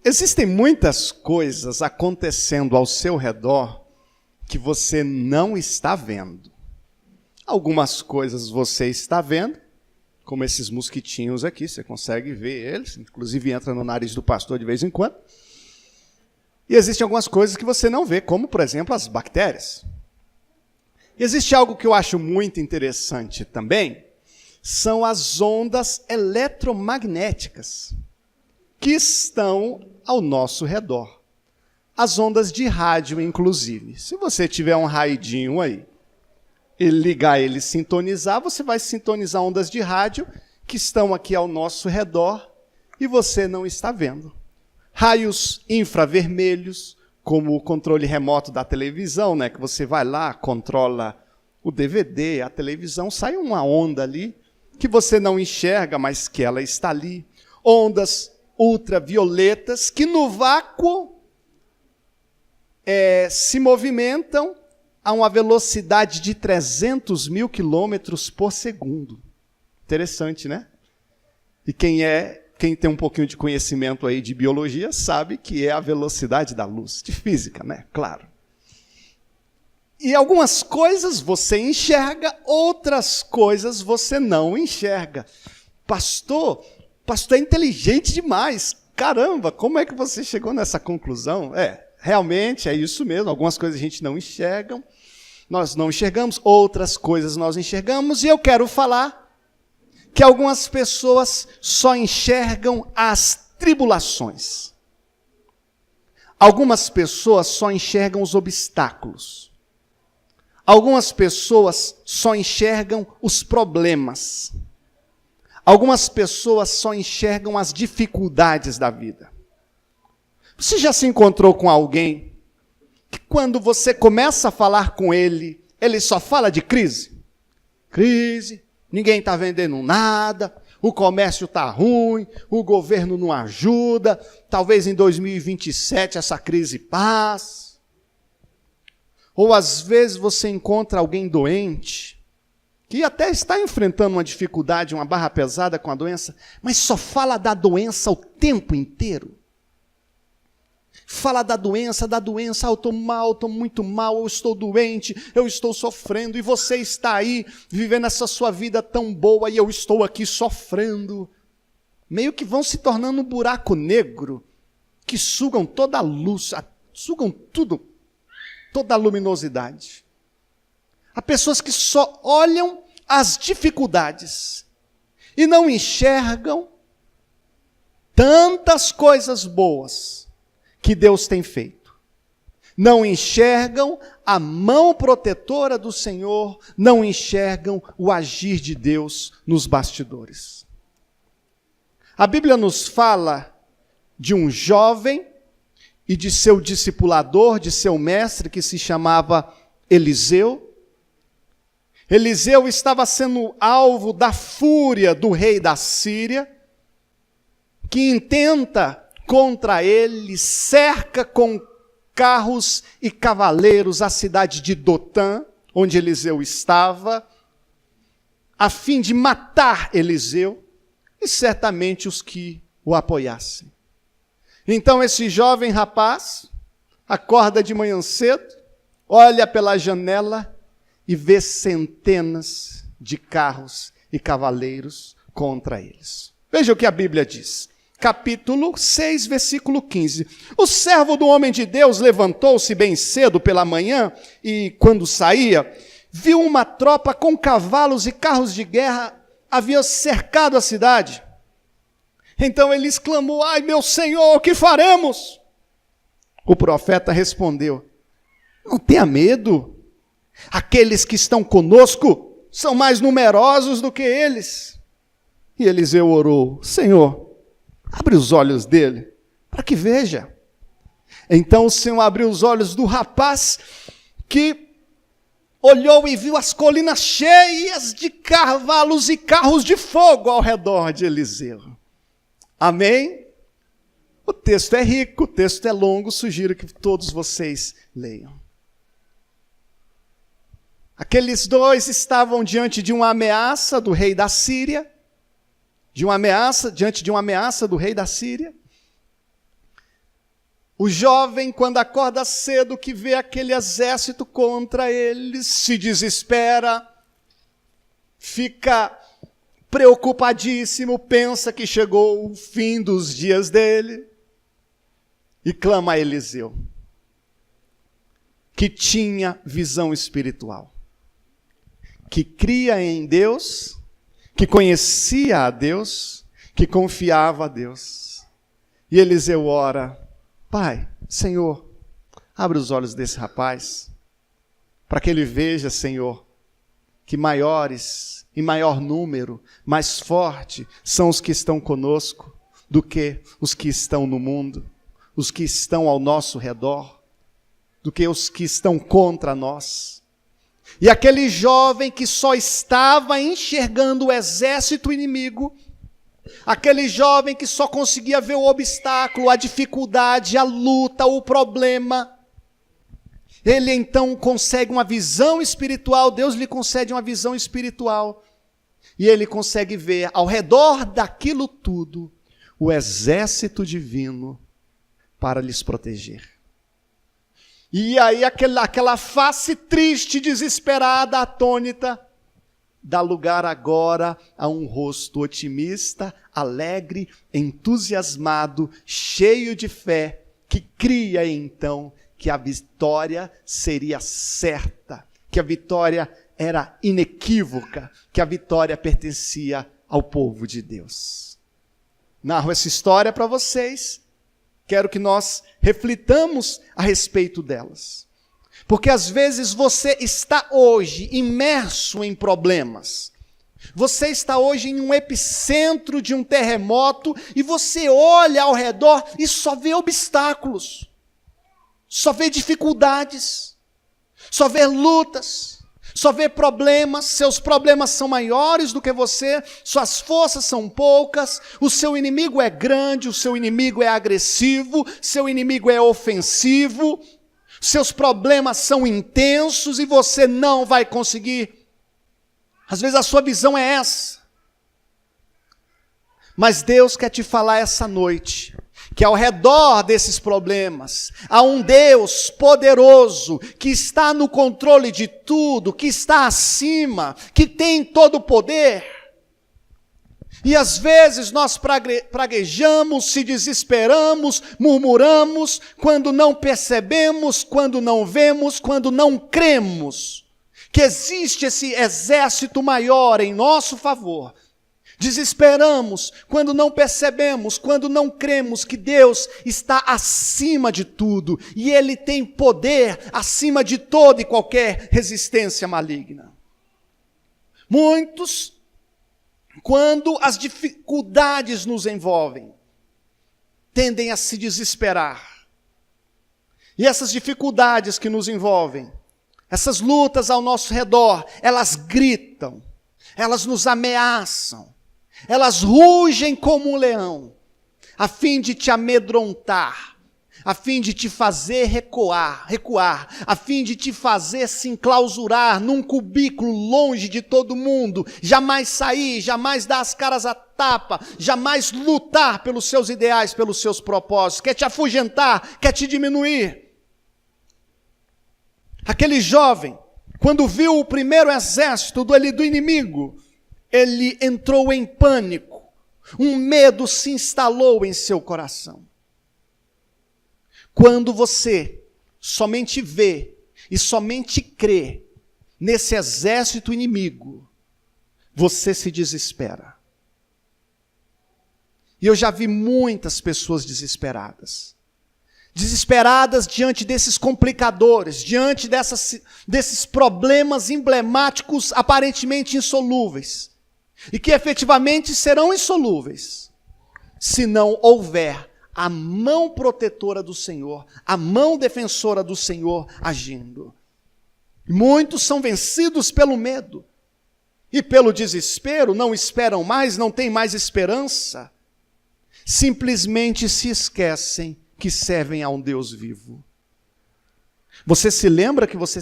Existem muitas coisas acontecendo ao seu redor que você não está vendo. Algumas coisas você está vendo, como esses mosquitinhos aqui, você consegue ver eles, inclusive entra no nariz do pastor de vez em quando. E existem algumas coisas que você não vê, como, por exemplo, as bactérias. E existe algo que eu acho muito interessante também, são as ondas eletromagnéticas que estão ao nosso redor. As ondas de rádio, inclusive. Se você tiver um raidinho aí, e ligar ele e sintonizar, você vai sintonizar ondas de rádio que estão aqui ao nosso redor e você não está vendo. Raios infravermelhos, como o controle remoto da televisão, né? Que você vai lá, controla o DVD, a televisão, sai uma onda ali que você não enxerga, mas que ela está ali. Ondas ultravioletas que no vácuo se movimentam a uma velocidade de 300 mil quilômetros por segundo. Interessante, né? E quem tem um pouquinho de conhecimento aí de biologia sabe que é a velocidade da luz, de física, né? Claro. E algumas coisas você enxerga, outras coisas você não enxerga. Pastor é inteligente demais. Caramba, como é que você chegou nessa conclusão? Realmente é isso mesmo. Algumas coisas a gente não enxerga, nós não enxergamos, outras coisas nós enxergamos. E eu quero falar que algumas pessoas só enxergam as tribulações. Algumas pessoas só enxergam os obstáculos. Algumas pessoas só enxergam os problemas. Algumas pessoas só enxergam as dificuldades da vida. Você já se encontrou com alguém que quando você começa a falar com ele, ele só fala de crise? Crise, ninguém está vendendo nada, o comércio está ruim, o governo não ajuda, talvez em 2027 essa crise passe. Ou às vezes você encontra alguém doente, que até está enfrentando uma dificuldade, uma barra pesada com a doença, mas só fala da doença o tempo inteiro. Fala da doença, eu estou mal, estou muito mal, eu estou doente, eu estou sofrendo, e você está aí, vivendo essa sua vida tão boa, e eu estou aqui sofrendo. Meio que vão se tornando um buraco negro, que sugam toda a luz, sugam tudo, toda a luminosidade. Há pessoas que só olham as dificuldades e não enxergam tantas coisas boas que Deus tem feito. Não enxergam a mão protetora do Senhor, não enxergam o agir de Deus nos bastidores. A Bíblia nos fala de um jovem e de seu discipulador, de seu mestre, que se chamava Eliseu. Eliseu estava sendo alvo da fúria do rei da Síria, que intenta contra ele, cerca com carros e cavaleiros a cidade de Dotã, onde Eliseu estava, a fim de matar Eliseu e certamente os que o apoiassem. Então esse jovem rapaz acorda de manhã cedo, olha pela janela e vê centenas de carros e cavaleiros contra eles. Veja o que a Bíblia diz. Capítulo 6, versículo 15. O servo do homem de Deus levantou-se bem cedo pela manhã e, quando saía, viu uma tropa com cavalos e carros de guerra havia cercado a cidade. Então ele exclamou: ai, meu Senhor, o que faremos? O profeta respondeu: não tenha medo. Aqueles que estão conosco são mais numerosos do que eles. E Eliseu orou: Senhor, abre os olhos dele, para que veja. Então o Senhor abriu os olhos do rapaz, que olhou e viu as colinas cheias de cavalos e carros de fogo ao redor de Eliseu. Amém? O texto é rico, o texto é longo, sugiro que todos vocês leiam. Aqueles dois estavam diante de uma ameaça do rei da Síria, diante de uma ameaça do rei da Síria. O jovem, quando acorda cedo, que vê aquele exército contra ele, se desespera, fica preocupadíssimo, pensa que chegou o fim dos dias dele e clama a Eliseu, que tinha visão espiritual, que cria em Deus, que conhecia a Deus, que confiava a Deus. E Eliseu ora: Pai, Senhor, abre os olhos desse rapaz, para que ele veja, Senhor, que maiores, em maior número, mais forte, são os que estão conosco, do que os que estão no mundo, os que estão ao nosso redor, do que os que estão contra nós. E aquele jovem que só estava enxergando o exército inimigo, aquele jovem que só conseguia ver o obstáculo, a dificuldade, a luta, o problema, ele então consegue uma visão espiritual, Deus lhe concede uma visão espiritual, e ele consegue ver ao redor daquilo tudo, o exército divino para lhes proteger. E aí aquela face triste, desesperada, atônita, dá lugar agora a um rosto otimista, alegre, entusiasmado, cheio de fé, que cria então que a vitória seria certa, que a vitória era inequívoca, que a vitória pertencia ao povo de Deus. Narro essa história para vocês, quero que nós reflitamos a respeito delas. Porque às vezes você está hoje imerso em problemas. Você está hoje em um epicentro de um terremoto e você olha ao redor e só vê obstáculos, só vê dificuldades, só vê lutas, só vê problemas. Seus problemas são maiores do que você, suas forças são poucas, o seu inimigo é grande, o seu inimigo é agressivo, seu inimigo é ofensivo, seus problemas são intensos e você não vai conseguir. Às vezes a sua visão é essa. Mas Deus quer te falar essa noite, que ao redor desses problemas, há um Deus poderoso, que está no controle de tudo, que está acima, que tem todo o poder. E às vezes nós praguejamos, se desesperamos, murmuramos, quando não percebemos, quando não vemos, quando não cremos que existe esse exército maior em nosso favor. Desesperamos quando não percebemos, quando não cremos que Deus está acima de tudo e Ele tem poder acima de toda e qualquer resistência maligna. Muitos, quando as dificuldades nos envolvem, tendem a se desesperar. E essas dificuldades que nos envolvem, essas lutas ao nosso redor, elas gritam, elas nos ameaçam, elas rugem como um leão, a fim de te amedrontar, a fim de te fazer recuar, a fim de te fazer se enclausurar num cubículo longe de todo mundo, jamais sair, jamais dar as caras à tapa, jamais lutar pelos seus ideais, pelos seus propósitos, quer te afugentar, quer te diminuir. Aquele jovem, quando viu o primeiro exército do inimigo, ele entrou em pânico, um medo se instalou em seu coração. Quando você somente vê e somente crê nesse exército inimigo, você se desespera. E eu já vi muitas pessoas desesperadas diante desses complicadores, diante desses problemas emblemáticos aparentemente insolúveis, e que efetivamente serão insolúveis, se não houver a mão protetora do Senhor, a mão defensora do Senhor agindo. Muitos são vencidos pelo medo e pelo desespero, não esperam mais, não têm mais esperança, simplesmente se esquecem que servem a um Deus vivo. Você se lembra que você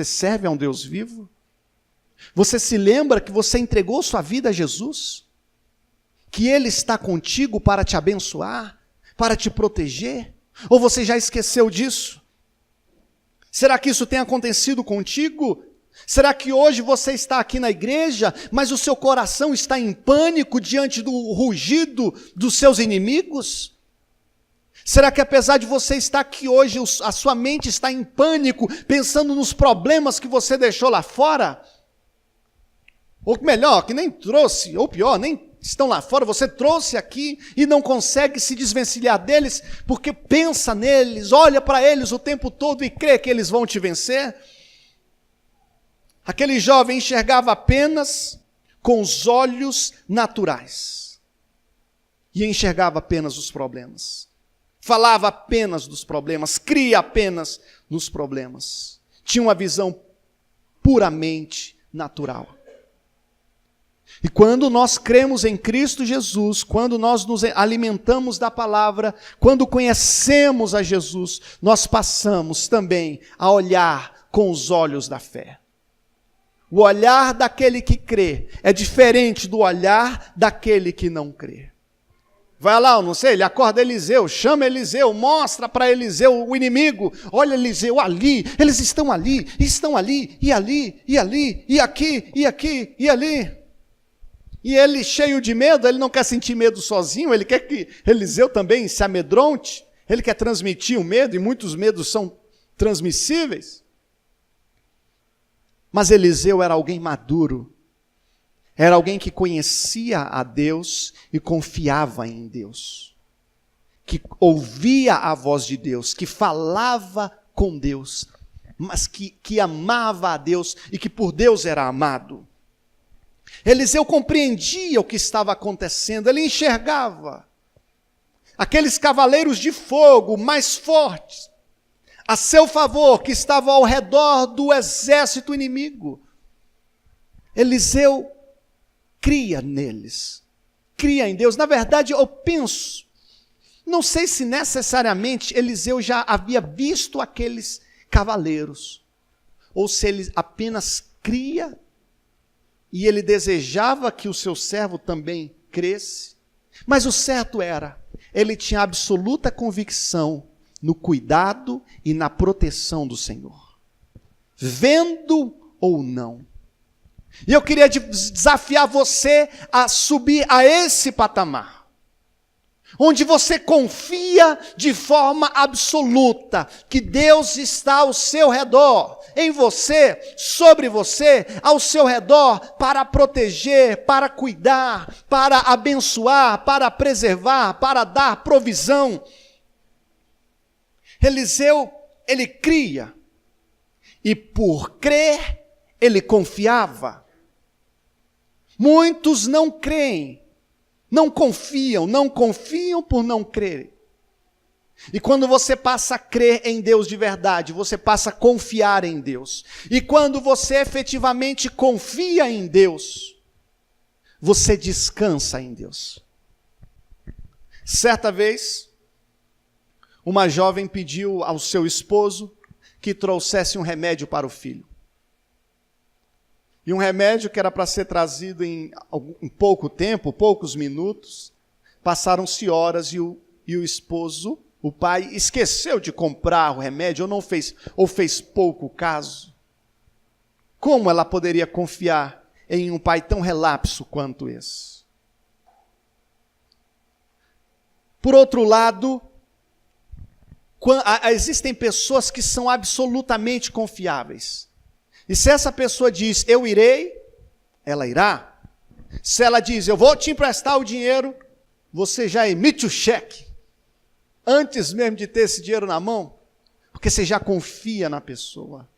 serve a um Deus vivo? Você se lembra que você entregou sua vida a Jesus? Que Ele está contigo para te abençoar, para te proteger, Ou você já esqueceu disso? Será que isso tem acontecido contigo? Será que hoje você está aqui na igreja, mas o seu coração está em pânico diante do rugido dos seus inimigos? Será que apesar de você estar aqui hoje, a sua mente está em pânico, pensando nos problemas que você deixou lá fora? Ou melhor, que nem trouxe, ou pior, nem estão lá fora, você trouxe aqui e não consegue se desvencilhar deles, porque pensa neles, olha para eles o tempo todo e crê que eles vão te vencer? Aquele jovem enxergava apenas com os olhos naturais. E enxergava apenas os problemas. Falava apenas dos problemas, cria apenas nos problemas. Tinha uma visão puramente natural. E quando nós cremos em Cristo Jesus, quando nós nos alimentamos da palavra, quando conhecemos a Jesus, nós passamos também a olhar com os olhos da fé. O olhar daquele que crê é diferente do olhar daquele que não crê. Vai lá, eu não sei, ele acorda Eliseu, chama Eliseu, mostra para Eliseu o inimigo. Olha Eliseu, ali, eles estão ali, e ali, e ali, e aqui, e aqui, e ali. E ele, cheio de medo, ele não quer sentir medo sozinho, ele quer que Eliseu também se amedronte, ele quer transmitir o medo, e muitos medos são transmissíveis. Mas Eliseu era alguém maduro, era alguém que conhecia a Deus e confiava em Deus, que ouvia a voz de Deus, que falava com Deus, mas que amava a Deus e que por Deus era amado. Eliseu compreendia o que estava acontecendo, ele enxergava aqueles cavaleiros de fogo mais fortes, a seu favor, que estavam ao redor do exército inimigo. Eliseu cria neles, cria em Deus. Na verdade, eu penso, não sei se necessariamente Eliseu já havia visto aqueles cavaleiros, ou se ele apenas cria, e ele desejava que o seu servo também cresce. Mas o certo era, ele tinha absoluta convicção no cuidado e na proteção do Senhor, vendo ou não. E eu queria desafiar você a subir a esse patamar, onde você confia de forma absoluta que Deus está ao seu redor, em você, sobre você, ao seu redor, para proteger, para cuidar, para abençoar, para preservar, para dar provisão. Eliseu, ele cria, e por crer, ele confiava. Muitos não creem, não confiam por não crerem. E quando você passa a crer em Deus de verdade, você passa a confiar em Deus. E quando você efetivamente confia em Deus, você descansa em Deus. Certa vez, uma jovem pediu ao seu esposo que trouxesse um remédio para o filho. E um remédio que era para ser trazido em pouco tempo, poucos minutos. Passaram-se horas e o esposo, o pai, esqueceu de comprar o remédio ou fez pouco caso. Como ela poderia confiar em um pai tão relapso quanto esse? Por outro lado, existem pessoas que são absolutamente confiáveis. E se essa pessoa diz, eu irei, ela irá. Se ela diz, eu vou te emprestar o dinheiro, você já emite o cheque, antes mesmo de ter esse dinheiro na mão, porque você já confia na pessoa.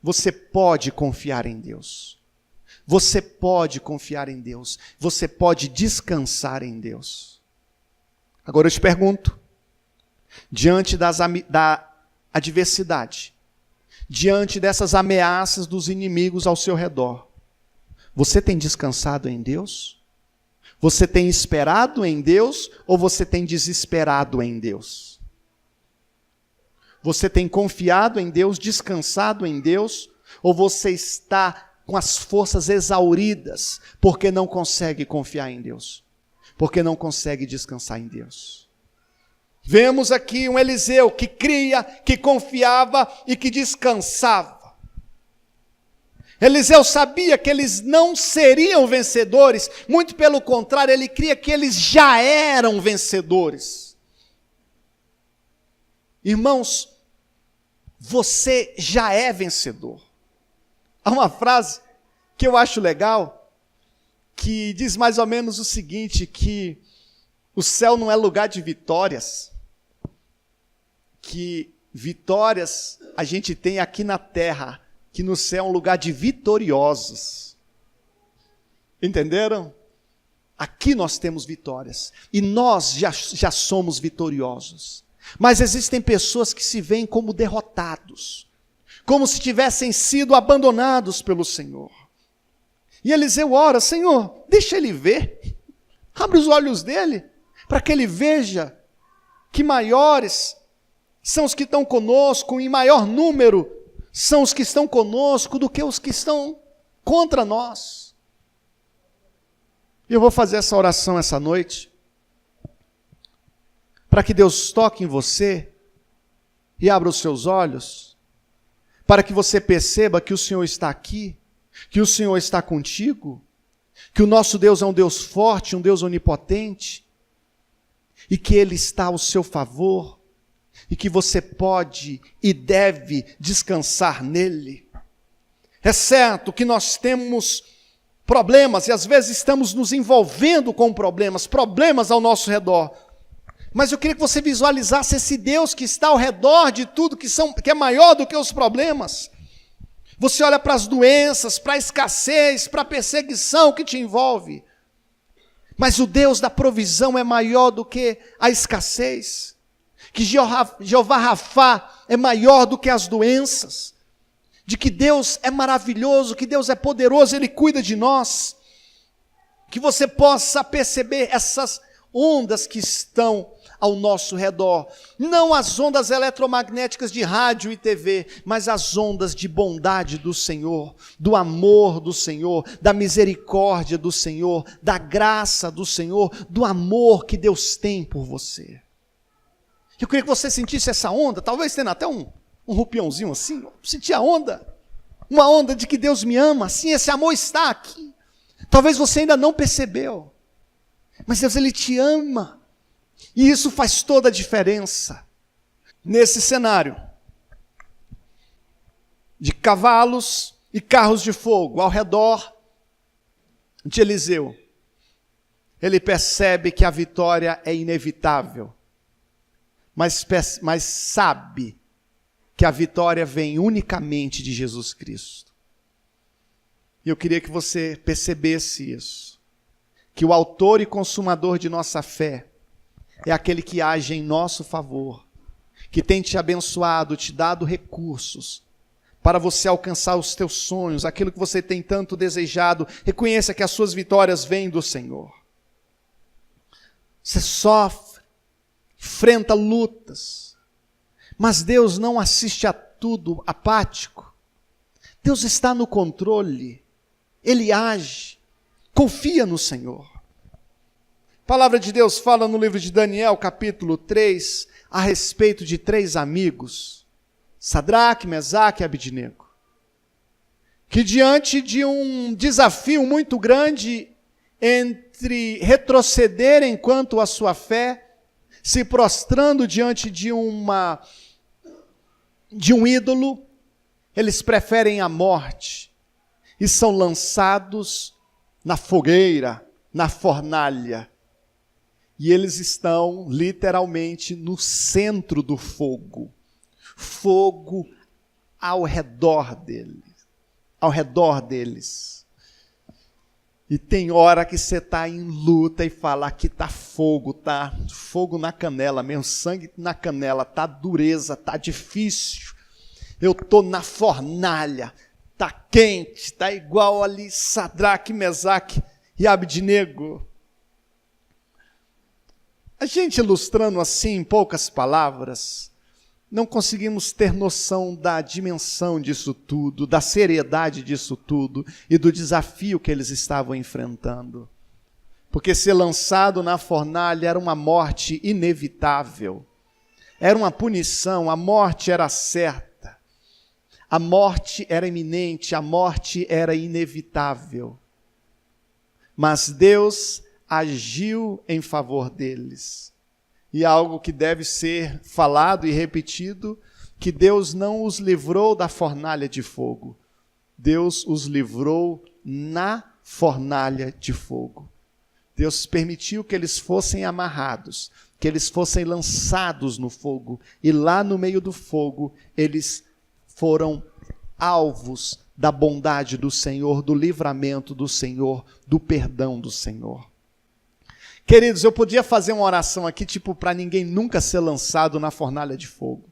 Você pode confiar em Deus. Você pode confiar em Deus. Você pode descansar em Deus. Agora eu te pergunto, diante da adversidade, diante dessas ameaças dos inimigos ao seu redor, você tem descansado em Deus? Você tem esperado em Deus ou você tem desesperado em Deus? Você tem confiado em Deus, descansado em Deus, ou você está com as forças exauridas porque não consegue confiar em Deus? Porque não consegue descansar em Deus? Vemos aqui um Eliseu que cria, que confiava e que descansava. Eliseu sabia que eles não seriam vencedores, muito pelo contrário, ele cria que eles já eram vencedores. Irmãos, você já é vencedor. Há uma frase que eu acho legal, que diz mais ou menos o seguinte, que o céu não é lugar de vitórias, que vitórias a gente tem aqui na terra, que no céu é um lugar de vitoriosos. Entenderam? Aqui nós temos vitórias, e nós já somos vitoriosos. Mas existem pessoas que se veem como derrotados, como se tivessem sido abandonados pelo Senhor. E Eliseu ora: Senhor, deixa ele ver, abre os olhos dele, para que ele veja que maiores são os que estão conosco, em maior número são os que estão conosco do que os que estão contra nós. E eu vou fazer essa oração essa noite, para que Deus toque em você e abra os seus olhos, para que você perceba que o Senhor está aqui, que o Senhor está contigo, que o nosso Deus é um Deus forte, um Deus onipotente, e que Ele está ao seu favor, e que você pode e deve descansar nele. É certo que nós temos problemas, e às vezes estamos nos envolvendo com problemas ao nosso redor, mas eu queria que você visualizasse esse Deus que está ao redor de tudo, que é maior do que os problemas. Você olha para as doenças, para a escassez, para a perseguição que te envolve, mas o Deus da provisão é maior do que a escassez, que Jeová Rafá é maior do que as doenças, de que Deus é maravilhoso, que Deus é poderoso, Ele cuida de nós, que você possa perceber essas ondas que estão ao nosso redor, não as ondas eletromagnéticas de rádio e TV, mas as ondas de bondade do Senhor, do amor do Senhor, da misericórdia do Senhor, da graça do Senhor, do amor que Deus tem por você. Eu queria que você sentisse essa onda, talvez tendo até um rupiãozinho assim, sentir a onda, uma onda de que Deus me ama, sim, esse amor está aqui. Talvez você ainda não percebeu, mas Deus, Ele te ama, e isso faz toda a diferença. Nesse cenário de cavalos e carros de fogo ao redor de Eliseu, ele percebe que a vitória é inevitável, mas sabe que a vitória vem unicamente de Jesus Cristo. E eu queria que você percebesse isso, que o autor e consumador de nossa fé é aquele que age em nosso favor, que tem te abençoado, te dado recursos para você alcançar os teus sonhos, aquilo que você tem tanto desejado. Reconheça que as suas vitórias vêm do Senhor. Você sofre, enfrenta lutas, mas Deus não assiste a tudo apático. Deus está no controle, Ele age, confia no Senhor. A palavra de Deus fala no livro de Daniel, capítulo 3, a respeito de 3 amigos, Sadraque, Mesaque e Abidnego, que diante de um desafio muito grande entre retrocederem quanto à sua fé, se prostrando diante de um ídolo, eles preferem a morte e são lançados na fogueira, na fornalha. E eles estão literalmente no centro do fogo. Fogo ao redor deles. E tem hora que você está em luta e fala: aqui está fogo na canela mesmo, sangue na canela, está dureza, está difícil. Eu estou na fornalha, está quente, está igual ali Sadraque, Mesaque e Abidnego. A gente ilustrando assim em poucas palavras, não conseguimos ter noção da dimensão disso tudo, da seriedade disso tudo e do desafio que eles estavam enfrentando. Porque ser lançado na fornalha era uma morte inevitável. era uma punição, a morte era certa, a morte era iminente, a morte era inevitável. Mas Deus agiu em favor deles. E algo que deve ser falado e repetido, que Deus não os livrou da fornalha de fogo. Deus os livrou na fornalha de fogo. Deus permitiu que eles fossem amarrados, que eles fossem lançados no fogo. E lá no meio do fogo, eles foram alvos da bondade do Senhor, do livramento do Senhor, do perdão do Senhor. Queridos, eu podia fazer uma oração aqui, tipo, para ninguém nunca ser lançado na fornalha de fogo.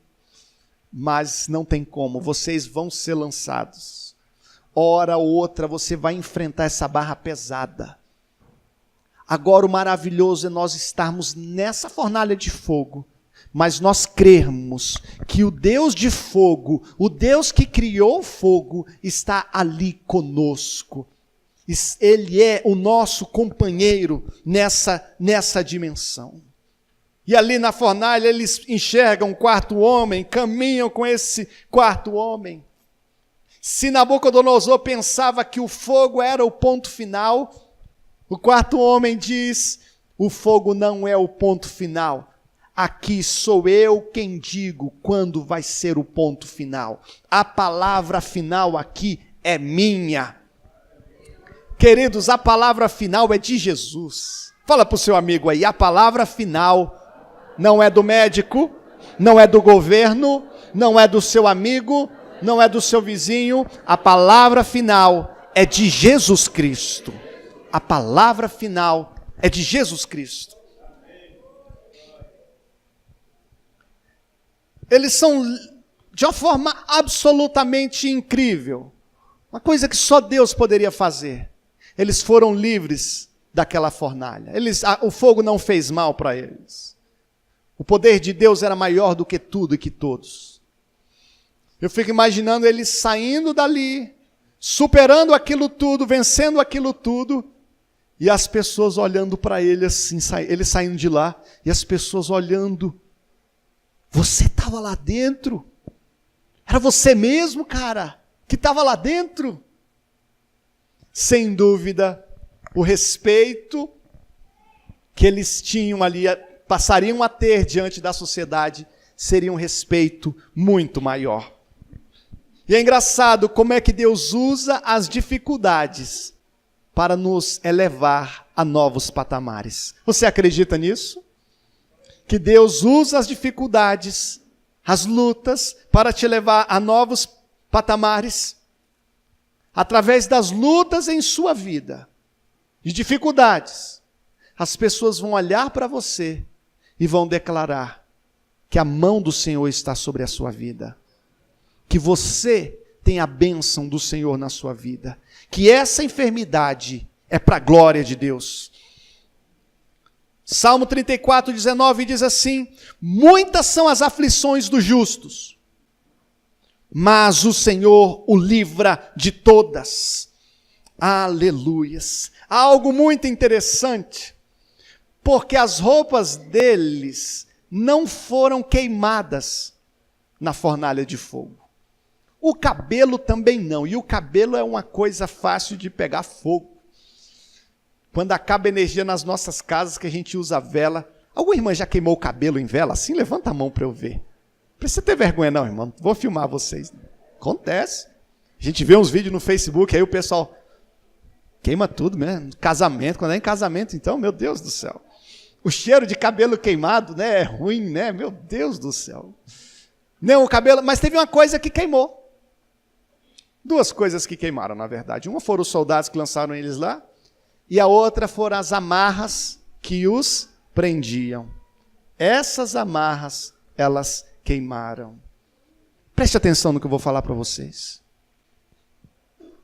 Mas não tem como, vocês vão ser lançados. Hora ou outra você vai enfrentar essa barra pesada. Agora o maravilhoso é nós estarmos nessa fornalha de fogo, mas nós crermos que o Deus de fogo, o Deus que criou o fogo, está ali conosco. Ele é o nosso companheiro nessa dimensão. E ali na fornalha eles enxergam um quarto homem, caminham com esse quarto homem. Se Nabucodonosor pensava que o fogo era o ponto final, o quarto homem diz: o fogo não é o ponto final. Aqui sou eu quem digo quando vai ser o ponto final. A palavra final aqui é minha. Queridos, a palavra final é de Jesus. Fala para o seu amigo aí, a palavra final não é do médico, não é do governo, não é do seu amigo, não é do seu vizinho. A palavra final é de Jesus Cristo. A palavra final é de Jesus Cristo. Eles são de uma forma absolutamente incrível. Uma coisa que só Deus poderia fazer. Eles foram livres daquela fornalha. O fogo não fez mal para eles. O poder de Deus era maior do que tudo e que todos. Eu fico imaginando eles saindo dali, superando aquilo tudo, vencendo aquilo tudo, e as pessoas olhando para ele assim, ele saindo de lá, e as pessoas olhando. Você estava lá dentro? Era você mesmo, cara, que estava lá dentro? Sem dúvida, o respeito que eles tinham ali, passariam a ter diante da sociedade, seria um respeito muito maior. E é engraçado como é que Deus usa as dificuldades para nos elevar a novos patamares. Você acredita nisso? Que Deus usa as dificuldades, as lutas, para te levar a novos patamares? Através das lutas em sua vida, de dificuldades, as pessoas vão olhar para você e vão declarar que a mão do Senhor está sobre a sua vida, que você tem a bênção do Senhor na sua vida, que essa enfermidade é para a glória de Deus. Salmo 34, 19 diz assim: muitas são as aflições dos justos, mas o Senhor o livra de todas. Aleluias. Há algo muito interessante, porque as roupas deles não foram queimadas na fornalha de fogo. O cabelo também não, e o cabelo é uma coisa fácil de pegar fogo. Quando acaba energia nas nossas casas, que a gente usa vela. Alguma irmã já queimou o cabelo em vela? Assim, levanta a mão para eu ver. Não precisa ter vergonha não, irmão. Vou filmar vocês. Acontece. A gente vê uns vídeos no Facebook, aí o pessoal queima tudo mesmo. Casamento, quando é em casamento, então, meu Deus do céu. O cheiro de cabelo queimado, né, é ruim, né? Meu Deus do céu. Não, o cabelo, mas teve uma coisa que queimou. Duas coisas que queimaram, na verdade. Uma foram os soldados que lançaram eles lá, e a outra foram as amarras que os prendiam. Essas amarras, elas queimaram. Preste atenção no que eu vou falar para vocês.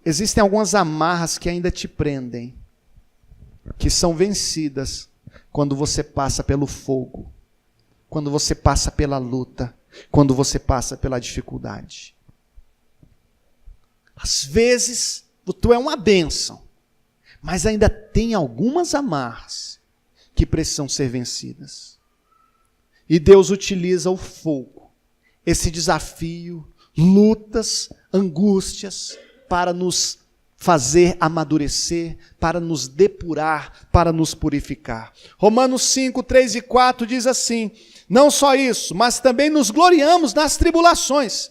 Existem algumas amarras que ainda te prendem, que são vencidas quando você passa pelo fogo, quando você passa pela luta, quando você passa pela dificuldade. Às vezes, tu é uma bênção, mas ainda tem algumas amarras que precisam ser vencidas. E Deus utiliza o fogo, esse desafio, lutas, angústias, para nos fazer amadurecer, para nos depurar, para nos purificar. Romanos 5, 3 e 4 diz assim: não só isso, mas também nos gloriamos nas tribulações,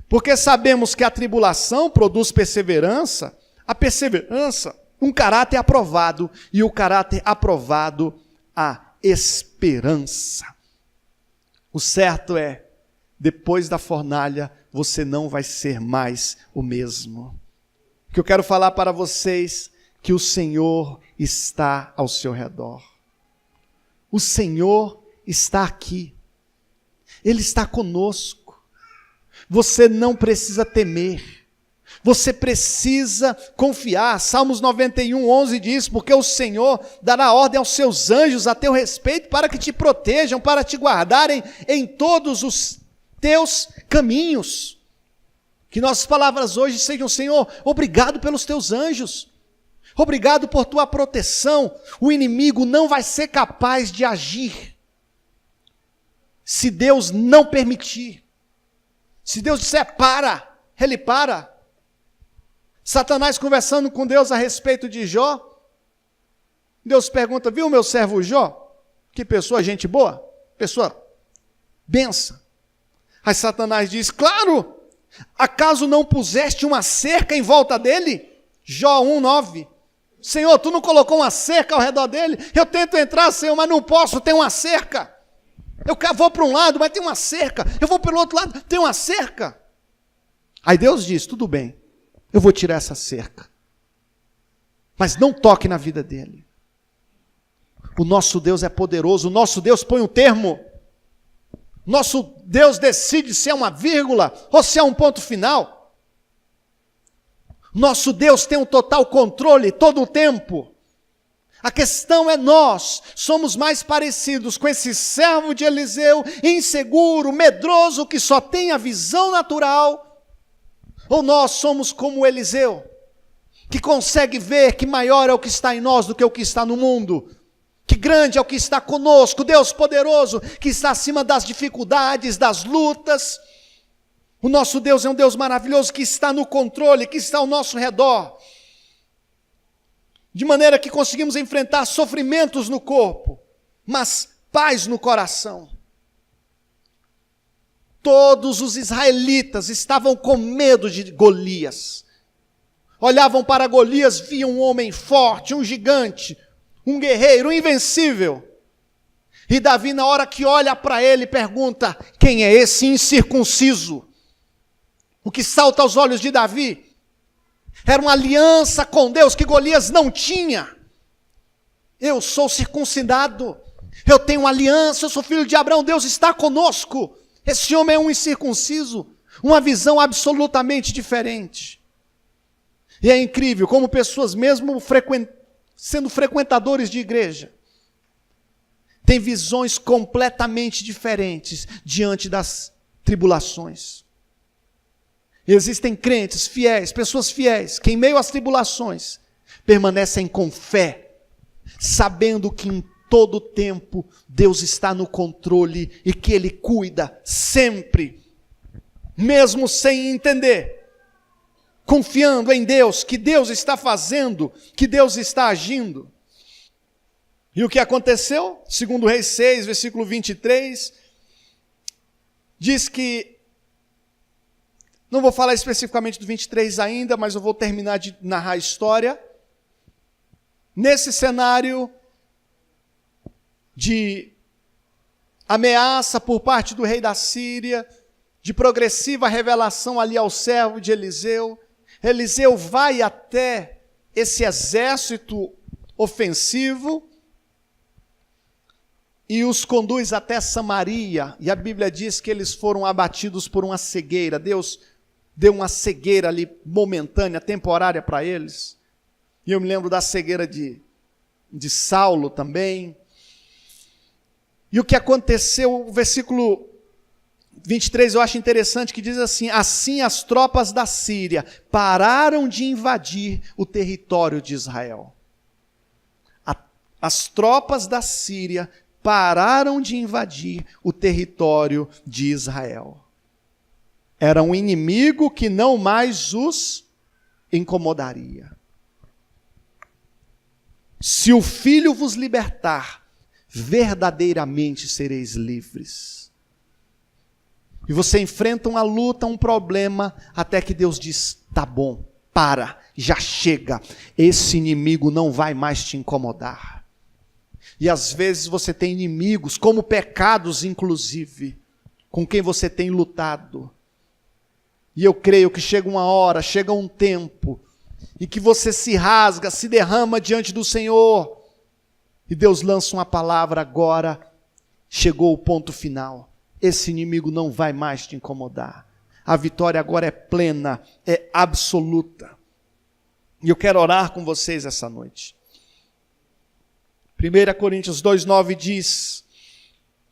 porque sabemos que a tribulação produz perseverança, a perseverança, um caráter aprovado, e o caráter aprovado, a esperança. O certo é, depois da fornalha, você não vai ser mais o mesmo. O que eu quero falar para vocês, que o Senhor está ao seu redor. O Senhor está aqui. Ele está conosco. Você não precisa temer. Você precisa confiar. Salmos 91, 11 diz: porque o Senhor dará ordem aos seus anjos a teu respeito, para que te protejam, para te guardarem em todos os teus caminhos. Que nossas palavras hoje sejam: Senhor, obrigado pelos teus anjos. Obrigado por tua proteção. O inimigo não vai ser capaz de agir se Deus não permitir. Se Deus disser para, ele para. Satanás conversando com Deus a respeito de Jó, Deus pergunta: viu meu servo Jó? Que pessoa, gente boa, pessoa benção. Aí Satanás diz: claro, acaso não puseste uma cerca em volta dele? Jó 1:9. Senhor, tu não colocou uma cerca ao redor dele? Eu tento entrar, Senhor, mas não posso, tem uma cerca. Eu vou para um lado, mas tem uma cerca. Eu vou pelo outro lado, tem uma cerca. Aí Deus diz: tudo bem, eu vou tirar essa cerca, mas não toque na vida dele. O nosso Deus é poderoso, o nosso Deus põe um termo. Nosso Deus decide se é uma vírgula ou se é um ponto final. Nosso Deus tem um total controle todo o tempo. A questão é, nós somos mais parecidos com esse servo de Eliseu, inseguro, medroso, que só tem a visão natural, ou nós somos como Eliseu, que consegue ver que maior é o que está em nós do que o que está no mundo, que grande é o que está conosco, Deus poderoso, que está acima das dificuldades, das lutas. O nosso Deus é um Deus maravilhoso, que está no controle, que está ao nosso redor, de maneira que conseguimos enfrentar sofrimentos no corpo, mas paz no coração. Todos os israelitas estavam com medo de Golias. Olhavam para Golias, viam um homem forte, um gigante, um guerreiro, um invencível. E Davi, na hora que olha para ele, pergunta: quem é esse incircunciso? O que salta aos olhos de Davi era uma aliança com Deus que Golias não tinha. Eu sou circuncidado, eu tenho uma aliança, eu sou filho de Abraão, Deus está conosco. Esse homem é um incircunciso, uma visão absolutamente diferente. E é incrível como pessoas, mesmo sendo frequentadores de igreja, têm visões completamente diferentes diante das tribulações. Existem crentes fiéis, pessoas fiéis, que em meio às tribulações permanecem com fé, sabendo que em todo tempo Deus está no controle e que Ele cuida sempre, mesmo sem entender, confiando em Deus, que Deus está fazendo, que Deus está agindo. E o que aconteceu? Segundo Reis 6, versículo 23, diz que, não vou falar especificamente do 23 ainda, mas eu vou terminar de narrar a história. Nesse cenário de ameaça por parte do rei da Síria, de progressiva revelação ali ao servo de Eliseu, Eliseu vai até esse exército ofensivo e os conduz até Samaria, e a Bíblia diz que eles foram abatidos por uma cegueira. Deus deu uma cegueira ali momentânea, temporária para eles. E eu me lembro da cegueira de Saulo também. E o que aconteceu, o versículo 23 eu acho interessante, que diz assim: assim as tropas da Síria pararam de invadir o território de Israel. As tropas da Síria pararam de invadir o território de Israel. Era um inimigo que não mais os incomodaria. Se o Filho vos libertar, verdadeiramente sereis livres. E você enfrenta uma luta, um problema, até que Deus diz, tá bom, para, já chega, esse inimigo não vai mais te incomodar. E às vezes você tem inimigos, como pecados inclusive, com quem você tem lutado. E eu creio que chega uma hora, chega um tempo, em que você se rasga, se derrama diante do Senhor, e Deus lança uma palavra, agora chegou o ponto final. Esse inimigo não vai mais te incomodar. A vitória agora é plena, é absoluta. E eu quero orar com vocês essa noite. 1 Coríntios 2,9 diz,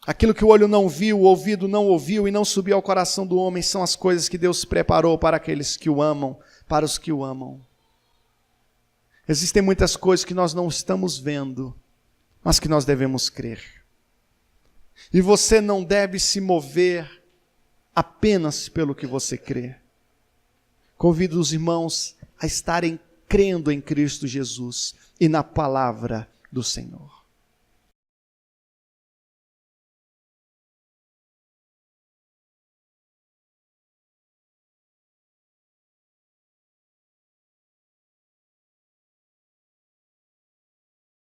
aquilo que o olho não viu, o ouvido não ouviu e não subiu ao coração do homem são as coisas que Deus preparou para aqueles que o amam, para os que o amam. Existem muitas coisas que nós não estamos vendo, mas que nós devemos crer. E você não deve se mover apenas pelo que você crê. Convido os irmãos a estarem crendo em Cristo Jesus e na palavra do Senhor.